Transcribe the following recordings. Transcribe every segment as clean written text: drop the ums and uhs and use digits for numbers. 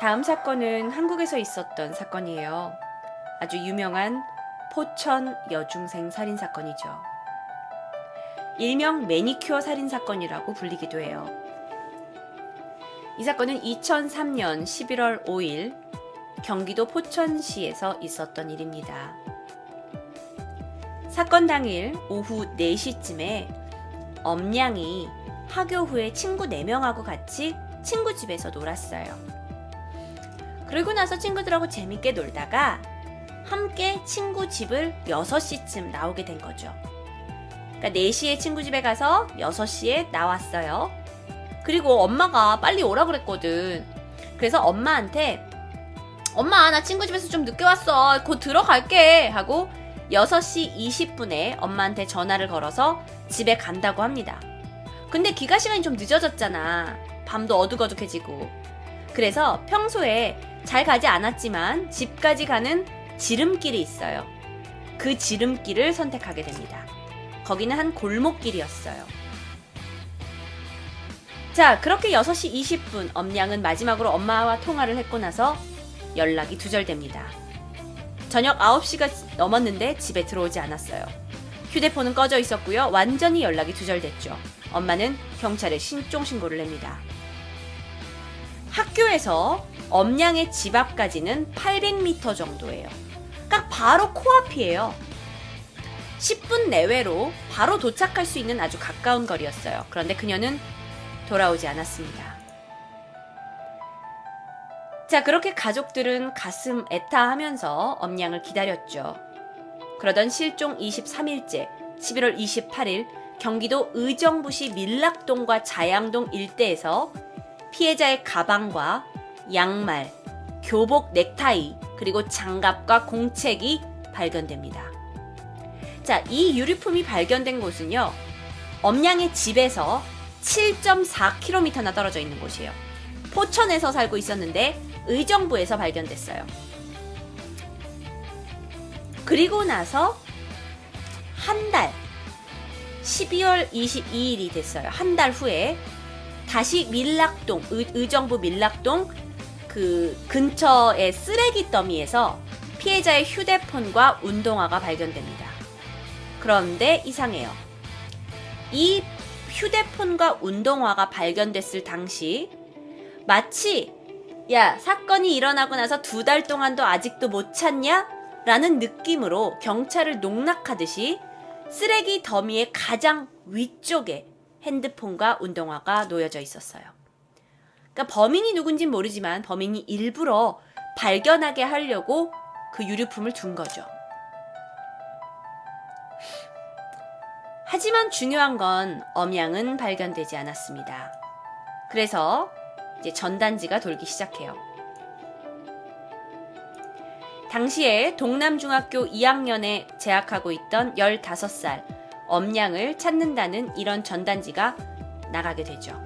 다음 사건은 한국에서 있었던 사건이에요. 아주 유명한 포천 여중생 살인 사건이죠. 일명 매니큐어 살인 사건이라고 불리기도 해요. 이 사건은 2003년 11월 5일 경기도 포천시에서 있었던 일입니다. 사건 당일 오후 4시쯤에 엄양이 하교 후에 친구 4명하고 같이 친구 집에서 놀았어요. 그리고 나서 친구들하고 재밌게 놀다가 함께 친구 집을 6시쯤 나오게 된 거죠. 그러니까 4시에 친구 집에 가서 6시에 나왔어요. 그리고 엄마가 빨리 오라 그랬거든. 그래서 엄마한테 엄마 나 친구 집에서 좀 늦게 왔어. 곧 들어갈게 하고 6시 20분에 엄마한테 전화를 걸어서 집에 간다고 합니다. 근데 귀가 시간이 좀 늦어졌잖아. 밤도 어둑어둑해지고. 그래서 평소에 잘 가지 않았지만 집까지 가는 지름길이 있어요. 그 지름길을 선택하게 됩니다. 거기는 한 골목길이었어요. 자, 그렇게 6시 20분 엄양은 마지막으로 엄마와 통화를 했고 나서 연락이 두절됩니다. 저녁 9시가 넘었는데 집에 들어오지 않았어요. 휴대폰은 꺼져 있었고요. 완전히 연락이 두절됐죠. 엄마는 경찰에 신고를 냅니다. 학교에서 엄양의 집 앞까지는 800m 정도예요. 딱 바로 코앞이에요. 10분 내외로 바로 도착할 수 있는 아주 가까운 거리였어요. 그런데 그녀는 돌아오지 않았습니다. 자, 그렇게 가족들은 가슴 애타하면서 엄양을 기다렸죠. 그러던 실종 23일째 11월 28일 경기도 의정부시 밀락동과 자양동 일대에서 피해자의 가방과 양말, 교복 넥타이, 그리고 장갑과 공책이 발견됩니다. 자, 이 유류품이 발견된 곳은요, 엄양의 집에서 7.4km나 떨어져 있는 곳이에요. 포천에서 살고 있었는데 의정부에서 발견됐어요. 그리고 나서 한 달, 12월 22일이 됐어요. 한 달 후에 다시 밀락동, 의정부 밀락동 그 근처의 쓰레기 더미에서 피해자의 휴대폰과 운동화가 발견됩니다. 그런데 이상해요. 이 휴대폰과 운동화가 발견됐을 당시 마치 야, 사건이 일어나고 나서 2달 동안도 아직도 못 찾냐? 라는 느낌으로 경찰을 농락하듯이 쓰레기 더미의 가장 위쪽에 핸드폰과 운동화가 놓여져 있었어요. 그러니까 범인이 누군진 모르지만 범인이 일부러 발견하게 하려고 그 유류품을 둔 거죠. 하지만 중요한 건 엄양은 발견되지 않았습니다. 그래서 이제 전단지가 돌기 시작해요. 당시에 동남중학교 2학년에 재학하고 있던 15살 엄양을 찾는다는 이런 전단지가 나가게 되죠.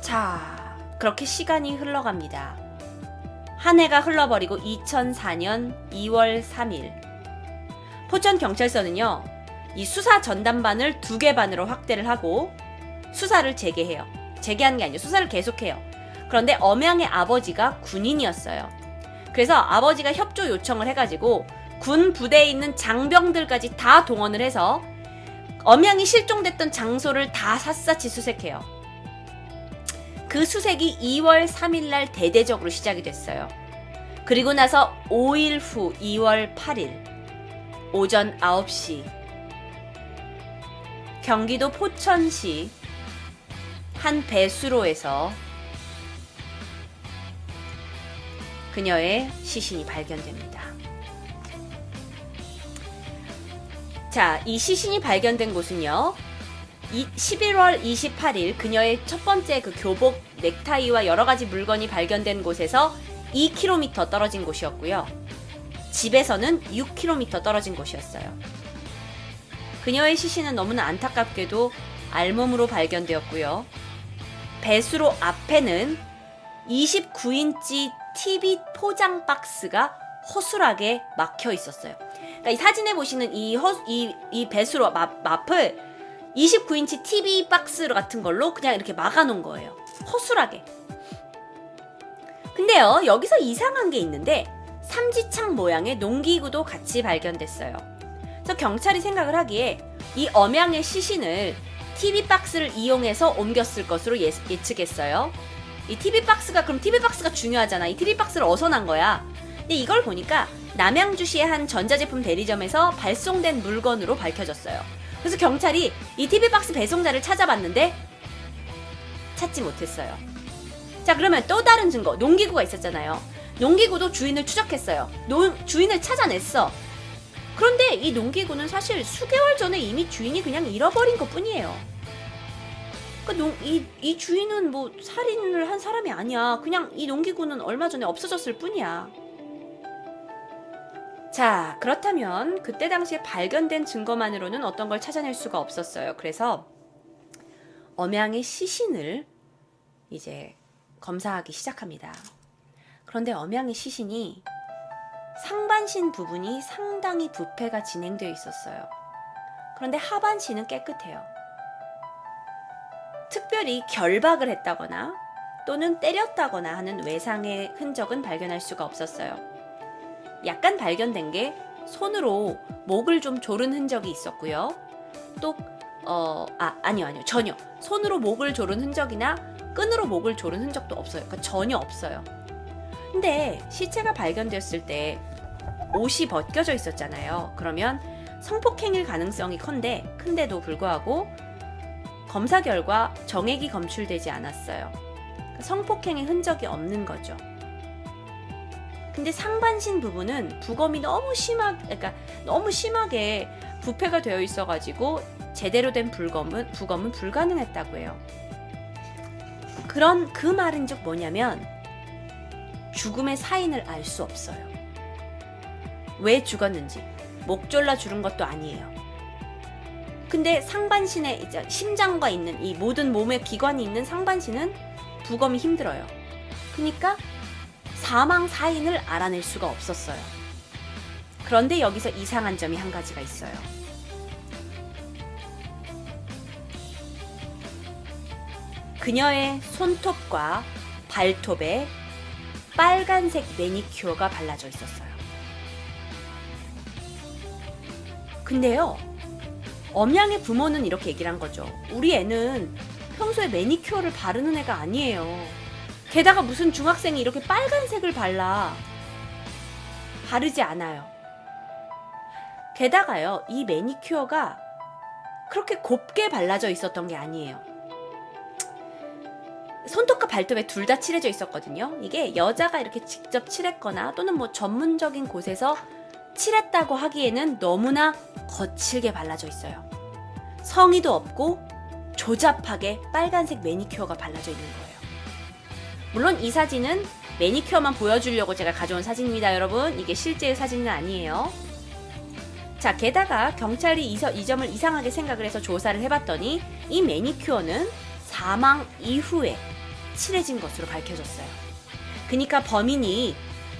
자, 그렇게 시간이 흘러갑니다. 한 해가 흘러버리고 2004년 2월 3일 포천경찰서는요, 이 수사 전담반을 2개 반으로 확대를 하고 수사를 재개해요. 재개하는 게 아니고 수사를 계속해요. 그런데 엄양의 아버지가 군인이었어요. 그래서 아버지가 협조 요청을 해가지고 군 부대에 있는 장병들까지 다 동원을 해서 엄양이 실종됐던 장소를 다 샅샅이 수색해요. 그 수색이 2월 3일날 대대적으로 시작이 됐어요. 그리고 나서 5일 후 2월 8일 오전 9시 경기도 포천시 한 배수로에서 그녀의 시신이 발견됩니다. 자, 이 시신이 발견된 곳은요, 11월 28일 그녀의 첫 번째 그 교복 넥타이와 여러 가지 물건이 발견된 곳에서 2km 떨어진 곳이었고요. 집에서는 6km 떨어진 곳이었어요. 그녀의 시신은 너무나 안타깝게도 알몸으로 발견되었고요. 배수로 앞에는 29인치 TV 포장 박스가 허술하게 막혀 있었어요. 그러니까 이 사진에 보시는 이 배수로 마플 29인치 TV 박스 같은 걸로 그냥 이렇게 막아놓은 거예요. 허술하게. 근데요, 여기서 이상한 게 있는데 삼지창 모양의 농기구도 같이 발견됐어요. 그래서 경찰이 생각을 하기에 이 엄양의 시신을 TV 박스를 이용해서 옮겼을 것으로 예측했어요. 이 TV 박스가, 그럼 TV 박스가 중요하잖아. 이 TV 박스를 어디서 난 거야? 근데 이걸 보니까 남양주시의 한 전자제품 대리점에서 발송된 물건으로 밝혀졌어요. 그래서 경찰이 이 TV 박스 배송자를 찾아봤는데 찾지 못했어요. 자, 그러면 또 다른 증거, 농기구가 있었잖아요. 농기구도 주인을 추적했어요. 주인을 찾아냈어. 그런데 이 농기구는 사실 수개월 전에 이미 주인이 그냥 잃어버린 것 뿐이에요. 그러니까 이 주인은 뭐 살인을 한 사람이 아니야. 그냥 이 농기구는 얼마 전에 없어졌을 뿐이야. 자, 그렇다면 그때 당시에 발견된 증거만으로는 어떤 걸 찾아낼 수가 없었어요. 그래서 엄양의 시신을 이제 검사하기 시작합니다. 그런데 엄양의 시신이 상반신 부분이 상당히 부패가 진행되어 있었어요. 그런데 하반신은 깨끗해요. 특별히 결박을 했다거나 또는 때렸다거나 하는 외상의 흔적은 발견할 수가 없었어요. 약간 발견된 게 손으로 목을 좀 조른 흔적이 있었고요. 또 아니요. 전혀 손으로 목을 조른 흔적이나 끈으로 목을 조른 흔적도 없어요. 그러니까 전혀 없어요. 근데 시체가 발견되었을 때 옷이 벗겨져 있었잖아요. 그러면 성폭행일 가능성이 큰데도 불구하고 검사 결과 정액이 검출되지 않았어요. 그러니까 성폭행의 흔적이 없는 거죠. 근데 상반신 부분은 부검이 너무 심하게 부패가 되어 있어가지고 제대로 된 부검은 불가능했다고 해요. 그런 그 말은즉 뭐냐면 죽음의 사인을 알 수 없어요. 왜 죽었는지, 목 졸라 죽은 것도 아니에요. 근데 상반신에 이제 심장과 있는 이 모든 몸의 기관이 있는 상반신은 부검이 힘들어요. 그러니까 사망 사인을 알아낼 수가 없었어요. 그런데 여기서 이상한 점이 한 가지가 있어요. 그녀의 손톱과 발톱에 빨간색 매니큐어가 발라져 있었어요. 근데요, 엄양의 부모는 이렇게 얘기를 한 거죠. 우리 애는 평소에 매니큐어를 바르는 애가 아니에요. 게다가 무슨 중학생이 이렇게 빨간색을 바르지 않아요. 게다가요, 이 매니큐어가 그렇게 곱게 발라져 있었던 게 아니에요. 손톱과 발톱에 둘 다 칠해져 있었거든요. 이게 여자가 이렇게 직접 칠했거나 또는 뭐 전문적인 곳에서 칠했다고 하기에는 너무나 거칠게 발라져 있어요. 성의도 없고 조잡하게 빨간색 매니큐어가 발라져 있는 거예요. 물론 이 사진은 매니큐어만 보여주려고 제가 가져온 사진입니다, 여러분. 이게 실제의 사진은 아니에요. 자, 게다가 경찰이 이 점을 이상하게 생각을 해서 조사를 해봤더니 이 매니큐어는 사망 이후에 칠해진 것으로 밝혀졌어요. 그러니까 범인이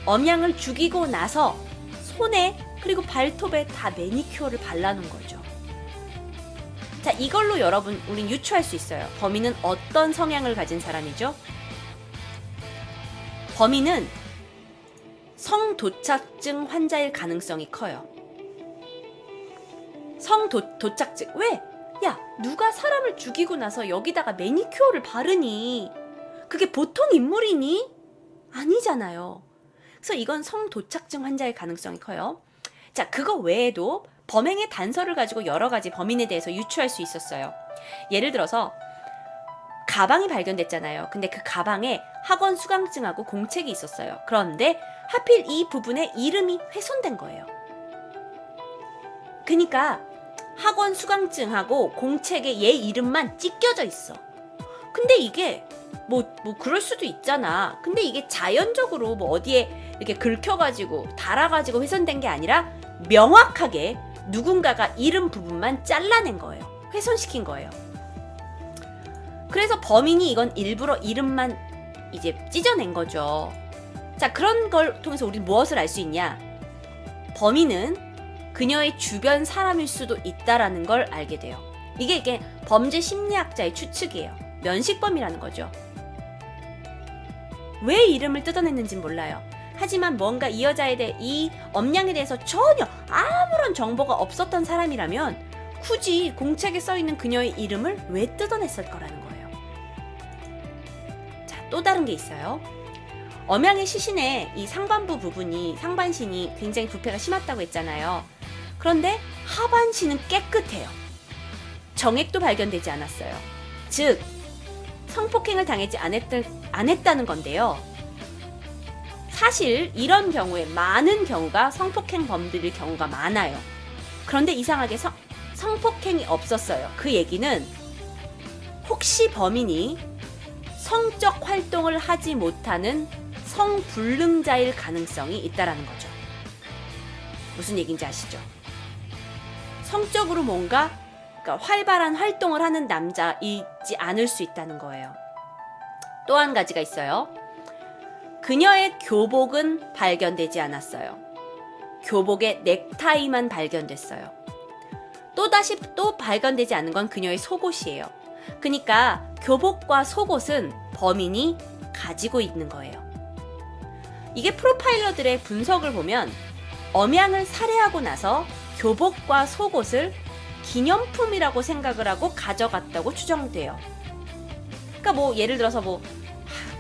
엄양을 죽이고 나서 손에 그리고 발톱에 다 매니큐어를 발라놓은 거죠. 자, 이걸로 여러분, 우린 유추할 수 있어요. 범인은 어떤 성향을 가진 사람이죠? 범인은 성도착증 환자일 가능성이 커요. 성도착증. 왜? 야, 누가 사람을 죽이고 나서 여기다가 매니큐어를 바르니? 그게 보통 인물이니? 아니잖아요. 그래서 이건 성도착증 환자일 가능성이 커요. 자, 그거 외에도 범행의 단서를 가지고 여러 가지 범인에 대해서 유추할 수 있었어요. 예를 들어서 가방이 발견됐잖아요. 근데 그 가방에 학원 수강증하고 공책이 있었어요. 그런데 하필 이 부분에 이름이 훼손된 거예요. 그러니까 학원 수강증하고 공책에 얘 이름만 찢겨져 있어. 근데 이게 뭐 그럴 수도 있잖아. 근데 이게 자연적으로 뭐 어디에 이렇게 긁혀가지고 달아가지고 훼손된 게 아니라 명확하게 누군가가 이름 부분만 잘라낸 거예요. 훼손시킨 거예요. 그래서 범인이 이건 일부러 이름만 이제 찢어낸 거죠. 자, 그런 걸 통해서 우리는 무엇을 알 수 있냐? 범인은 그녀의 주변 사람일 수도 있다라는 걸 알게 돼요. 이게 범죄 심리학자의 추측이에요. 면식범이라는 거죠. 왜 이름을 뜯어냈는지 몰라요. 하지만 뭔가 이 여자에 대해, 이 엄냥에 대해서 전혀 아무런 정보가 없었던 사람이라면 굳이 공책에 써있는 그녀의 이름을 왜 뜯어냈을 거라는 거예요. 자, 또 다른 게 있어요. 엄양의 시신의 이 상반부 부분이, 상반신이 굉장히 부패가 심했다고 했잖아요. 그런데 하반신은 깨끗해요. 정액도 발견되지 않았어요. 즉, 성폭행을 당하지 않았다는 건데요. 사실 이런 경우에 많은 경우가 성폭행범들일 경우가 많아요. 그런데 이상하게 성폭행이 없었어요. 그 얘기는 혹시 범인이 성적 활동을 하지 못하는 성불능자일 가능성이 있다라는 거죠. 무슨 얘기인지 아시죠? 성적으로 뭔가 그러니까 활발한 활동을 하는 남자이지 않을 수 있다는 거예요. 또 한 가지가 있어요. 그녀의 교복은 발견되지 않았어요. 교복의 넥타이만 발견됐어요. 또 발견되지 않은 건 그녀의 속옷이에요. 그러니까 교복과 속옷은 범인이 가지고 있는 거예요. 이게 프로파일러들의 분석을 보면 엄양을 살해하고 나서 교복과 속옷을 기념품이라고 생각을 하고 가져갔다고 추정돼요. 그러니까 뭐 예를 들어서 뭐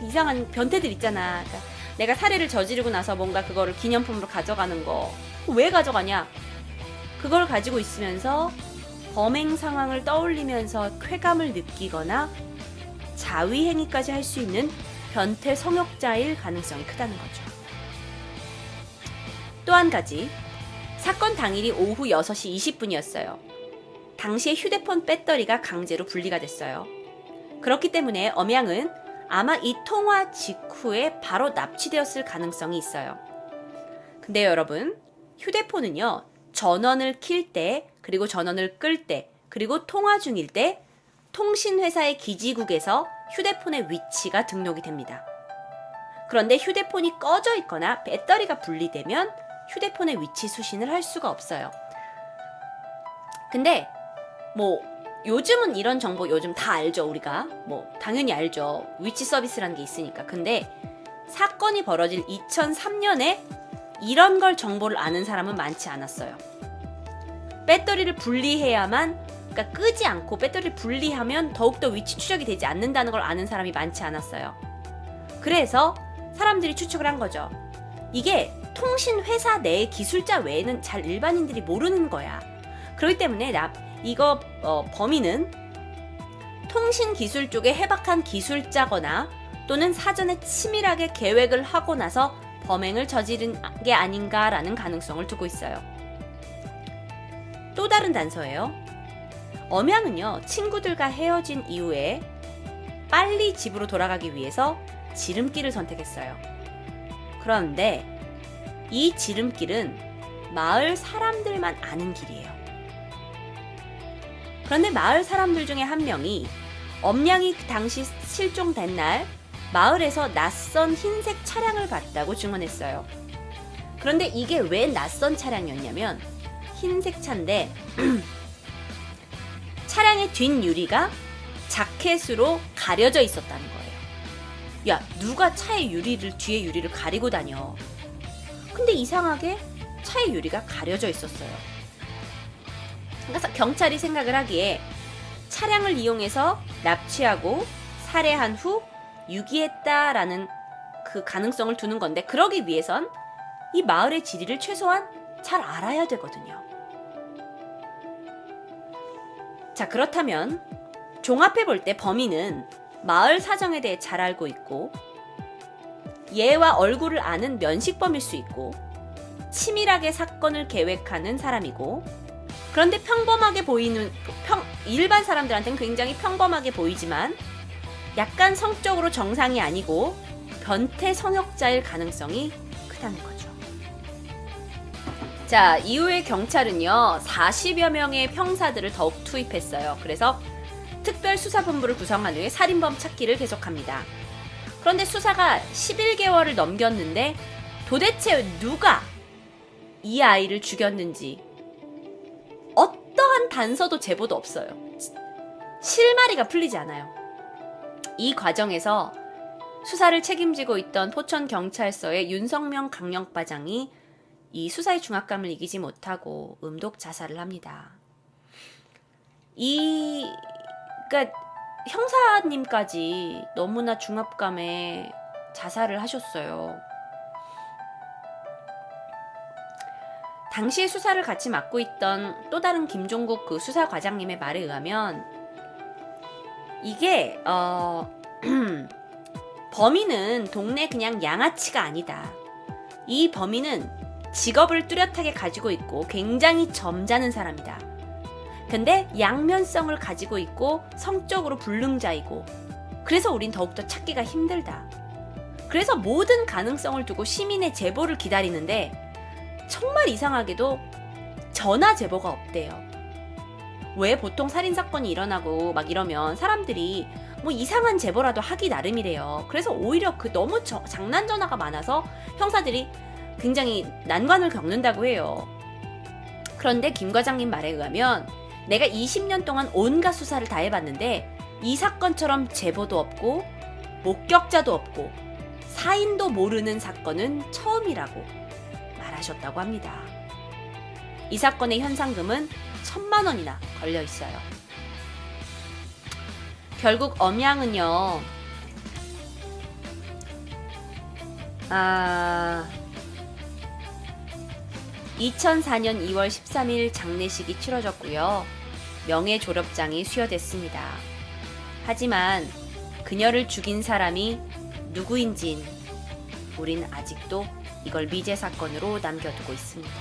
이상한 변태들 있잖아. 그러니까 내가 살해를 저지르고 나서 뭔가 그거를 기념품으로 가져가는 거. 왜 가져가냐? 그걸 가지고 있으면서 범행 상황을 떠올리면서 쾌감을 느끼거나 자위행위까지 할 수 있는 변태 성욕자일 가능성이 크다는 거죠. 또 한 가지, 사건 당일이 오후 6시 20분이었어요. 당시에 휴대폰 배터리가 강제로 분리가 됐어요. 그렇기 때문에 엄양은 아마 이 통화 직후에 바로 납치되었을 가능성이 있어요. 근데 여러분, 휴대폰은요, 전원을 킬 때, 그리고 전원을 끌 때, 그리고 통화 중일 때 통신회사의 기지국에서 휴대폰의 위치가 등록이 됩니다. 그런데 휴대폰이 꺼져 있거나 배터리가 분리되면 휴대폰의 위치 수신을 할 수가 없어요. 근데 뭐 요즘은 이런 정보 요즘 다 알죠. 우리가 뭐 당연히 알죠. 위치 서비스라는 게 있으니까. 근데 사건이 벌어질 2003년에 이런 걸 정보를 아는 사람은 많지 않았어요. 배터리를 분리해야만, 그러니까 끄지 않고 배터리를 분리하면 더욱더 위치 추적이 되지 않는다는 걸 아는 사람이 많지 않았어요. 그래서 사람들이 추측을 한 거죠. 이게 통신회사 내의 기술자 외에는 잘 일반인들이 모르는 거야. 그렇기 때문에 범인은 통신기술 쪽에 해박한 기술자거나 또는 사전에 치밀하게 계획을 하고 나서 범행을 저지른 게 아닌가라는 가능성을 두고 있어요. 또 다른 단서예요. 엄양은요, 친구들과 헤어진 이후에 빨리 집으로 돌아가기 위해서 지름길을 선택했어요. 그런데 이 지름길은 마을 사람들만 아는 길이에요. 그런데 마을 사람들 중에 한 명이 엄양이 당시 실종된 날 마을에서 낯선 흰색 차량을 봤다고 증언했어요. 그런데 이게 왜 낯선 차량이었냐면 흰색 차인데 차량의 뒷유리가 자켓으로 가려져 있었다는 거예요. 야, 누가 차의 유리를, 뒤에 유리를 가리고 다녀. 근데 이상하게 차의 유리가 가려져 있었어요. 그래서 경찰이 생각을 하기에 차량을 이용해서 납치하고 살해한 후 유기했다라는 그 가능성을 두는 건데, 그러기 위해선 이 마을의 지리를 최소한 잘 알아야 되거든요. 자, 그렇다면 종합해 볼 때 범인은 마을 사정에 대해 잘 알고 있고 얘와 얼굴을 아는 면식범일 수 있고 치밀하게 사건을 계획하는 사람이고, 그런데 평범하게 보이는 일반 사람들한테는 굉장히 평범하게 보이지만 약간 성적으로 정상이 아니고 변태 성역자일 가능성이 크다는 거죠. 자, 이후에 경찰은요 40여 명의 형사들을 더욱 투입했어요. 그래서 특별수사본부를 구성한 후에 살인범 찾기를 계속합니다. 그런데 수사가 11개월을 넘겼는데 도대체 누가 이 아이를 죽였는지, 어떠한 단서도 제보도 없어요. 실마리가 풀리지 않아요. 이 과정에서 수사를 책임지고 있던 포천경찰서의 윤성명 강력과장이 이 수사의 중압감을 이기지 못하고 음독 자살을 합니다. 그러니까 형사님까지 너무나 중압감에 자살을 하셨어요. 당시에 수사를 같이 맡고 있던 또 다른 김종국 그 수사과장님의 말에 의하면 이게 범인은 동네 그냥 양아치가 아니다. 이 범인은 직업을 뚜렷하게 가지고 있고 굉장히 점잖은 사람이다. 근데 양면성을 가지고 있고 성적으로 불능자이고 그래서 우린 더욱더 찾기가 힘들다. 그래서 모든 가능성을 두고 시민의 제보를 기다리는데 정말 이상하게도 전화 제보가 없대요. 왜 보통 살인사건이 일어나고 막 이러면 사람들이 뭐 이상한 제보라도 하기 나름이래요. 그래서 오히려 그 너무 장난 전화가 많아서 형사들이 굉장히 난관을 겪는다고 해요. 그런데 김 과장님 말에 의하면 내가 20년 동안 온갖 수사를 다 해봤는데 이 사건처럼 제보도 없고 목격자도 없고 사인도 모르는 사건은 처음이라고 말하셨다고 합니다. 이 사건의 현상금은 1,000만 원이나 걸려 있어요. 결국 엄양은요, 2004년 2월 13일 장례식이 치러졌고요. 명예 졸업장이 수여됐습니다. 하지만 그녀를 죽인 사람이 누구인진 우린 아직도 이걸 미제 사건으로 남겨두고 있습니다.